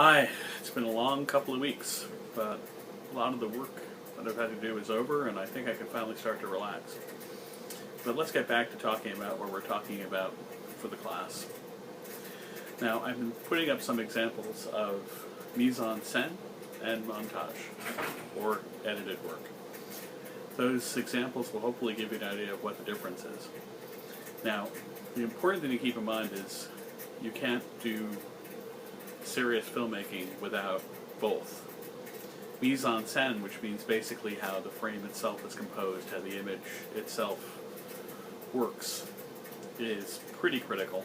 Hi, it's been a long couple of weeks, but a lot of the work that I've had to do is over, and I think I can finally start to relax. But let's get back to talking about what we're talking about for the class. Now, I've been putting up some examples of mise en scène and montage, or edited work. Those examples will hopefully give you an idea of what the difference is. Now, the important thing to keep in mind is you can't do serious filmmaking without both. Mise en scène, which means basically how the frame itself is composed, how the image itself works, is pretty critical.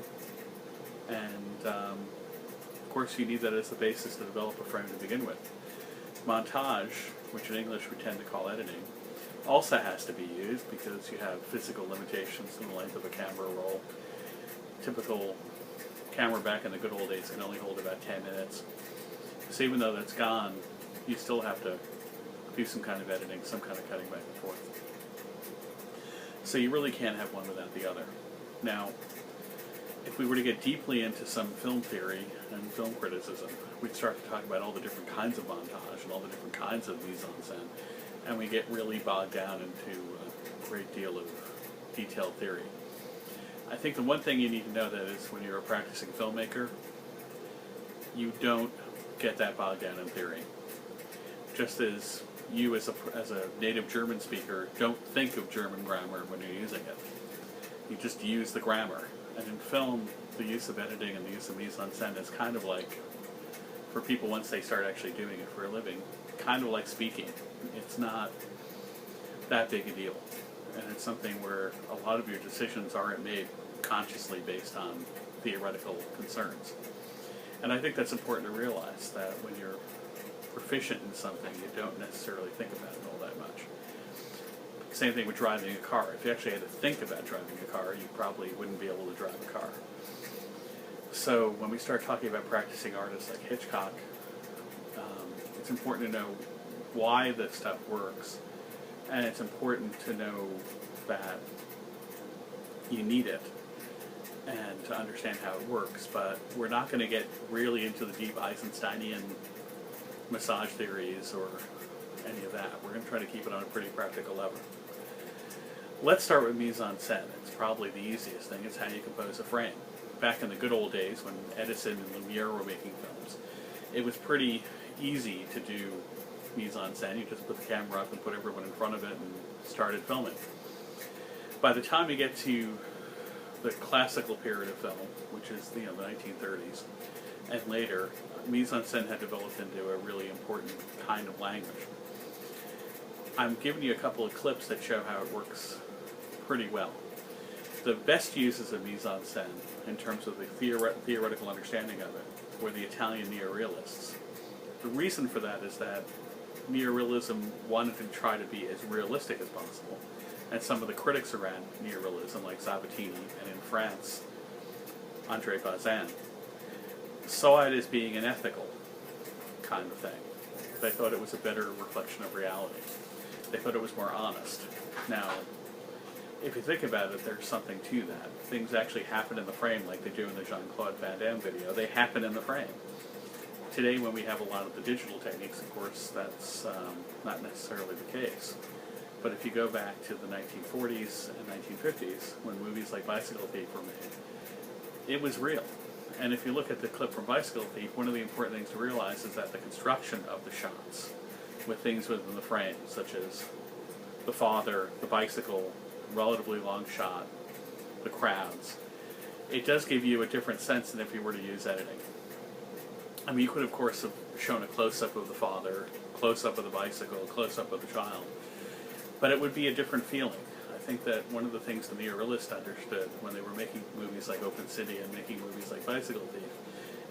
And of course you need that as the basis to develop a frame to begin with. Montage, which in English we tend to call editing, also has to be used because you have physical limitations in the length of a camera roll. Typical camera back in the good old days can only hold about 10 minutes. So even though that's gone, you still have to do some kind of editing, some kind of cutting back and forth. So you really can't have one without the other. Now, if we were to get deeply into some film theory and film criticism, we'd start to talk about all the different kinds of montage and all the different kinds of mise en scène, and we get really bogged down into a great deal of detailed theory. I think the one thing you need to know that is when you're a practicing filmmaker, you don't get that bogged down in theory. Just as you as a native German speaker don't think of German grammar when you're using it. You just use the grammar. And in film, the use of editing and the use of mise en scène is kind of like, for people once they start actually doing it for a living, kind of like speaking. It's not that big a deal. And it's something where a lot of your decisions aren't made consciously based on theoretical concerns. And I think that's important to realize, that when you're proficient in something, you don't necessarily think about it all that much. Same thing with driving a car. If you actually had to think about driving a car, you probably wouldn't be able to drive a car. So when we start talking about practicing artists like Hitchcock, it's important to know why this stuff works. And it's important to know that you need it and to understand how it works. But we're not going to get really into the deep Eisensteinian massage theories or any of that. We're going to try to keep it on a pretty practical level. Let's start with mise en scène. It's probably the easiest thing. It's how you compose a frame. Back in the good old days when Edison and Lumiere were making films, it was pretty easy to do mise en scène. You just put the camera up and put everyone in front of it and started filming. By the time you get to the classical period of film, which is the 1930s and later, mise en scène had developed into a really important kind of language. I'm giving you a couple of clips that show how it works pretty well. The best uses of mise en scène, in terms of the theoretical understanding of it, were the Italian neorealists. The reason for that is that neorealism wanted to try to be as realistic as possible, and some of the critics around neorealism, like Sabatini, and in France, André Bazin, saw it as being an ethical kind of thing. They thought it was a better reflection of reality. They thought it was more honest. Now, if you think about it, there's something to that. Things actually happen in the frame like they do in the Jean-Claude Van Damme video. They happen in the frame. Today, when we have a lot of the digital techniques, of course, that's not necessarily the case. But if you go back to the 1940s and 1950s, when movies like Bicycle Thief were made, it was real. And if you look at the clip from Bicycle Thief, one of the important things to realize is that the construction of the shots with things within the frame, such as the father, the bicycle, relatively long shot, the crowds, it does give you a different sense than if you were to use editing. I mean, you could, of course, have shown a close-up of the father, close-up of the bicycle, close-up of the child, but it would be a different feeling. I think that one of the things the neorealists understood when they were making movies like Open City and making movies like Bicycle Thief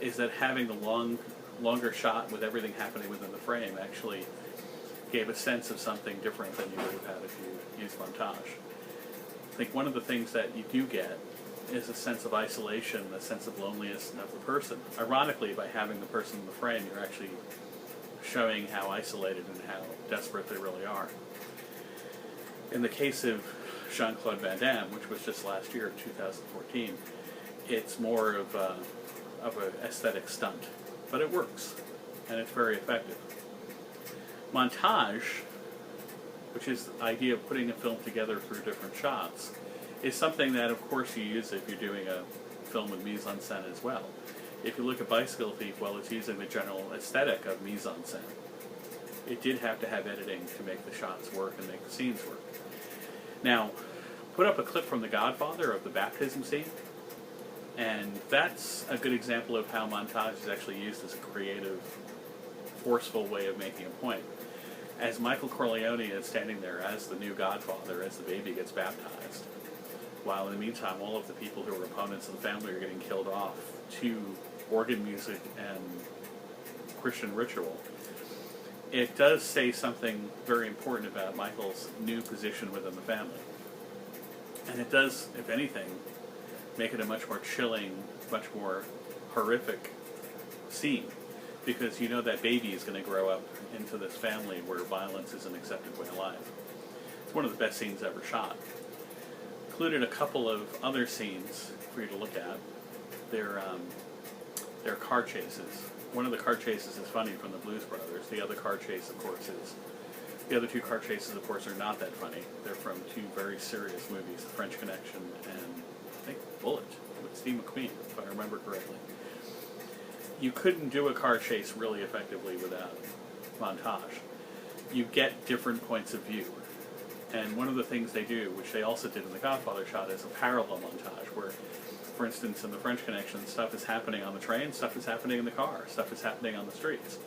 is that having the longer shot with everything happening within the frame actually gave a sense of something different than you would have had if you used montage. I think one of the things that you do get is a sense of isolation, a sense of loneliness of the person. Ironically, by having the person in the frame, you're actually showing how isolated and how desperate they really are. In the case of Jean-Claude Van Damme, which was just last year, 2014, it's more of an aesthetic stunt. but it works, and it's very effective. Montage, which is the idea of putting a film together through different shots, is something that, of course, you use if you're doing a film with mise en scène as well. If you look at Bicycle Thief, well, it's using the general aesthetic of mise en scène. It did have to have editing to make the shots work and make the scenes work. Now, put up a clip from The Godfather of the baptism scene, and that's a good example of how montage is actually used as a creative, forceful way of making a point. As Michael Corleone is standing there as the new Godfather, as the baby gets baptized, while in the meantime all of the people who are opponents of the family are getting killed off to organ music and Christian ritual, it does say something very important about Michael's new position within the family. And it does, if anything, make it a much more chilling, much more horrific scene, because you know that baby is going to grow up into this family where violence is an accepted way of life. It's one of the best scenes ever shot. Included a couple of other scenes for you to look at. They're car chases. One of the car chases is funny from the Blues Brothers. The other car chase, of course, is... The other two car chases, of course, are not that funny. They're from two very serious movies, The French Connection and, I think, Bullet, with Steve McQueen, if I remember correctly. You couldn't do a car chase really effectively without montage. You get different points of view. And one of the things they do, which they also did in the Godfather shot, is a parallel montage, where, for instance, in The French Connection, stuff is happening on the train, stuff is happening in the car, stuff is happening on the streets.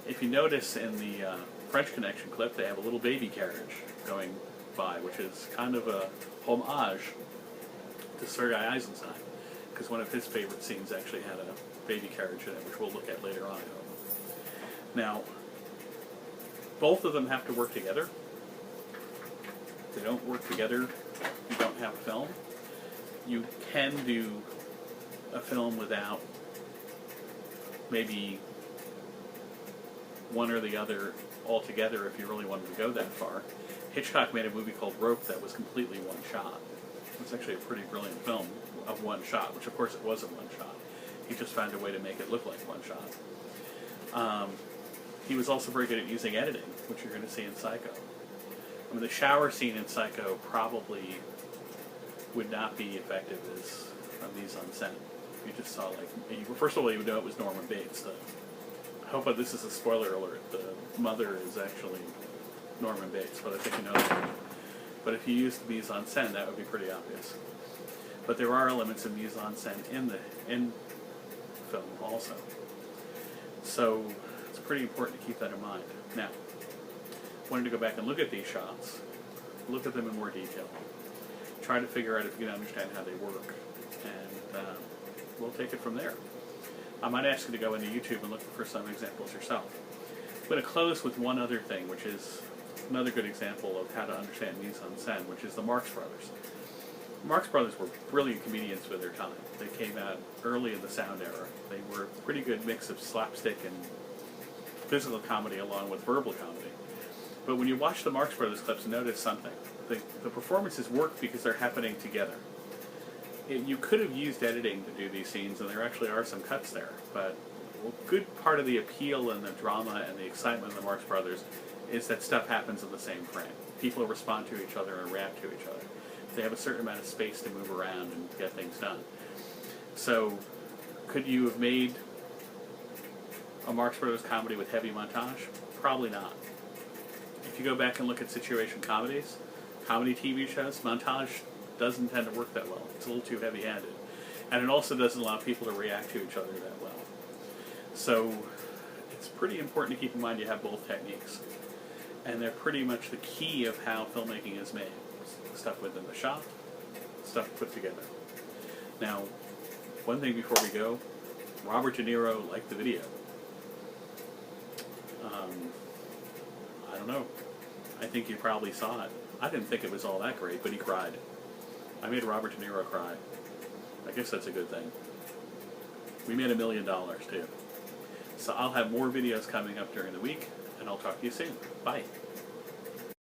If you notice in the French Connection clip, they have a little baby carriage going by, which is kind of a homage to Sergei Eisenstein, because one of his favorite scenes actually had a baby carriage in it, which we'll look at later on, I hope. Now, both of them have to work together. If they don't work together, you don't have a film. You can do a film without maybe one or the other altogether if you really wanted to go that far. Hitchcock made a movie called Rope that was completely one shot. It's actually a pretty brilliant film of one shot, which of course it wasn't one shot. He just found a way to make it look like one shot. He was also very good at using editing, which you're going to see in Psycho. I mean, the shower scene in Psycho probably would not be effective as a mise en scène. You just saw, like, first of all, you would know it was Norman Bates. I hope this is a spoiler alert. The mother is actually Norman Bates, but I think you know that. But if you use the mise en scène, that would be pretty obvious. But there are elements of mise en scène in film also. So it's pretty important to keep that in mind. Now, I wanted to go back and look at these shots, look at them in more detail, try to figure out if you can understand how they work, and we'll take it from there. I might ask you to go into YouTube and look for some examples yourself. I'm going to close with one other thing, which is another good example of how to understand mise en scène, which is the Marx Brothers. The Marx Brothers were brilliant comedians for their time. They came out early in the sound era. They were a pretty good mix of slapstick and physical comedy along with verbal comedy. But when you watch the Marx Brothers clips, notice something. The performances work because they're happening together. You could have used editing to do these scenes, and there actually are some cuts there, but a good part of the appeal and the drama and the excitement of the Marx Brothers is that stuff happens in the same frame. People respond to each other and react to each other. They have a certain amount of space to move around and get things done. So, could you have made a Marx Brothers comedy with heavy montage? Probably not. If you go back and look at situation comedies, comedy TV shows, montage doesn't tend to work that well. It's a little too heavy-handed. And it also doesn't allow people to react to each other that well. So it's pretty important to keep in mind you have both techniques. And they're pretty much the key of how filmmaking is made. Stuff within the shot, stuff put together. Now, one thing before we go, Robert De Niro liked the video. I don't know. I think you probably saw it. I didn't think it was all that great, but he cried. I made Robert De Niro cry. I guess that's a good thing. We made $1 million, too. So I'll have more videos coming up during the week, and I'll talk to you soon. Bye.